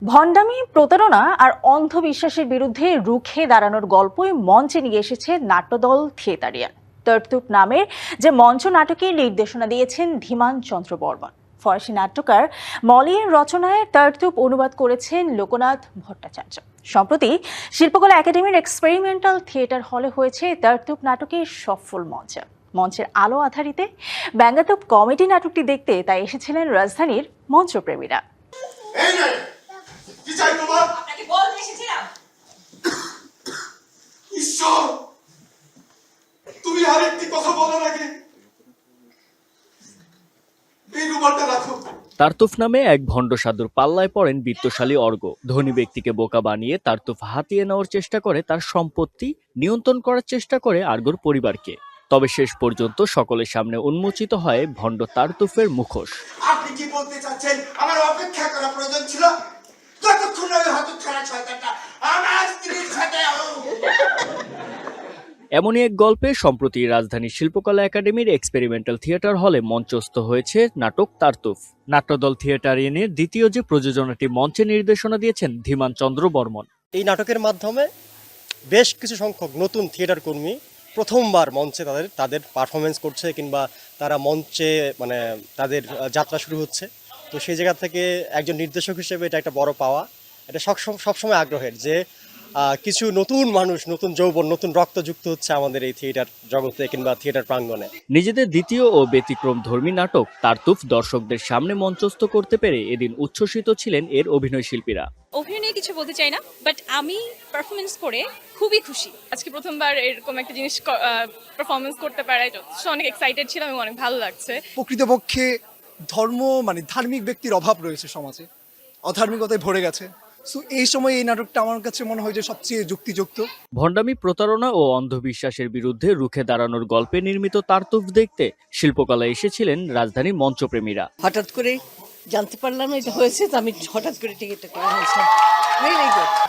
ভণ্ডামি, প্রতারণা আর অন্ধবিশ্বাসের বিরুদ্ধে রুখে দাঁড়ানোর গল্পই মঞ্চে নিয়ে এসেছে নাট্যদল থিয়েটারিয়ান। তরতুপ নামের যে মঞ্চ নাটকের নির্দেশনা দিয়েছেন ধীমান চন্দ্র বর্মন। ফরাসি নাট্যকার মলিয়ের রচনায় তরতুপ অনুবাদ করেছেন লোকনাথ ভট্টাচার্য। সম্প্রতি শিল্পকলা একাডেমির এক্সপেরিমেন্টাল থিয়েটার হলে হয়েছে তরতুপ নাটকের সফল মঞ্চের আলো আধারিতে ব্যঙ্গাত্মক কমেডি নাটকটি দেখতে তাই এসেছিলেন রাজধানীর মঞ্চপ্রেমীরা। কি চাই তোমার? আপনাকে বলতে এসেছিলাম। ঈশ্বর, তুমি আরেকটি কথা বলার আগে এই রুমালটা রাখো। তারতুফ নামে এক ভণ্ড সাধুর পাল্লায় পড়েন বিত্তশালী অর্গ। ধনী ব্যক্তিকে বোকা বানিয়ে তারতুফ হাতিয়ে নেওয়ার চেষ্টা করে, তার সম্পত্তি নিয়ন্ত্রণ করার চেষ্টা করে আর্গোর পরিবারকে। তবে শেষ পর্যন্ত সকলের সামনে উন্মোচিত হয় ভণ্ড তারতুফের মুখোশ। আপনি কি বলতে চাচ্ছেন আমার অপেক্ষা করা প্রয়োজন ছিল? এমনই এক গল্পে সম্প্রতি রাজধানীর শিল্পকলা একাডেমির এক্সপেরিমেন্টাল থিয়েটার হলে মঞ্চস্থ হয়েছে নাটক তারতুফ। নাট্যদল থিয়েটারিয়ানের দ্বিতীয় যে প্রযোজনাটি মঞ্চে নির্দেশনা দিয়েছেন ধীমান চন্দ্র বর্মন। এই নাটকের মাধ্যমে বেশ কিছু সংখ্যক নতুন থিয়েটার কর্মী প্রথমবার মঞ্চে তাদের পারফরমেন্স করছে, কিংবা তারা মঞ্চে তাদের যাত্রা শুরু হচ্ছে। তো সেই জায়গা থেকে একজন নির্দেশক হিসেবে এটা একটা বড় পাওয়া। এটা সবসময় আগ্রহের যে কিছু নতুন মানুষ, নতুন যৌবন, নতুন রক্ত যুক্ত হচ্ছে আমাদের এই থিয়েটার জগতে কিংবা থিয়েটার প্রাঙ্গণে। নিজেদের দ্বিতীয় ও ব্যতিক্রম ধর্মী নাটক তারতুফ দর্শকদের সামনে মঞ্চস্থ করতে পেরে এদিন উচ্ছ্বসিত ছিলেন এর অভিনয় শিল্পীরা। অভিনয় নিয়ে কিছু বলতে চাই না, বাট আমি পারফরমেন্স করে খুবই খুশি। আজকে প্রথমবার এরকম একটা জিনিস পারফরমেন্স করতে পারায় অনেক এক্সাইটেড ছিলাম এবং অনেক ভালো লাগছে। প্রকৃতপক্ষে ধার্মিক ব্যক্তির অভাব রয়েছে সমাজে, অধার্মিকতায় ভরে গেছে। সো এই সময় এই নাটকটা আমার কাছে মনে হয় যে সবচেয়ে যুক্তিযুক্ত। ভণ্ডামি, প্রতারণা ও অন্ধবিশ্বাসের বিরুদ্ধে রুখে দাঁড়ানোর গল্পে নির্মিত তারতুফ দেখতে শিল্পকলায় এসেছিলেন রাজধানীর মঞ্চপ্রেমীরা। হঠাৎ করে জানতে পারলাম এটা হয়েছে, তো আমি হঠাৎ করে টিকিটটা কেনা হয়েছে।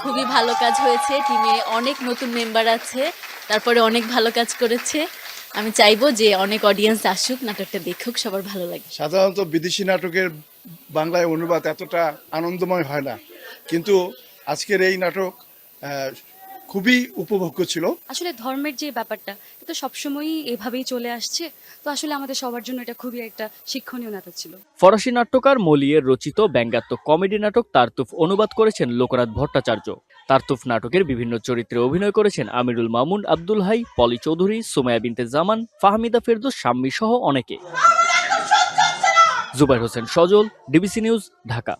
খুবই ভালো কাজ হয়েছে, টিমে অনেক নতুন মেম্বার আছে, তারপরে অনেক ভালো কাজ করেছে। আমি চাইবো যে অনেক অডিয়েন্স আসুক, নাটকটা দেখুক, সবার ভালো লাগে। সাধারণত বিদেশি নাটকের বাংলায় অনুবাদ এতটা আনন্দময় হয় না, কিন্তু আজকের এই নাটক খুবই উপভোগ্য ছিল। আসলে ধর্মের যে ব্যাপারটা এটা সবসময়ই এভাবেই চলে আসছে, তো আসলে আমাদের সবার জন্য এটা খুবই একটা শিক্ষণীয় নাটক ছিল। ফরাসি নাট্যকার মলিয়ের রচিত ব্যঙ্গাত্মক কমেডি নাটক তারতুফ অনুবাদ করেছেন লোকনাথ ভট্টাচার্য। তারতুফ নাটকের বিভিন্ন চরিত্রে অভিনয় করেছেন আমিরুল মামুন, আব্দুল হাই, পলি চৌধুরী, সুমাইয়া বিনতে জামান, ফাহমিদা ফেরদৌস, শাম্মী সহ অনেকে। জুবাইর হোসেন সজল, ডিবিসি নিউজ, ঢাকা।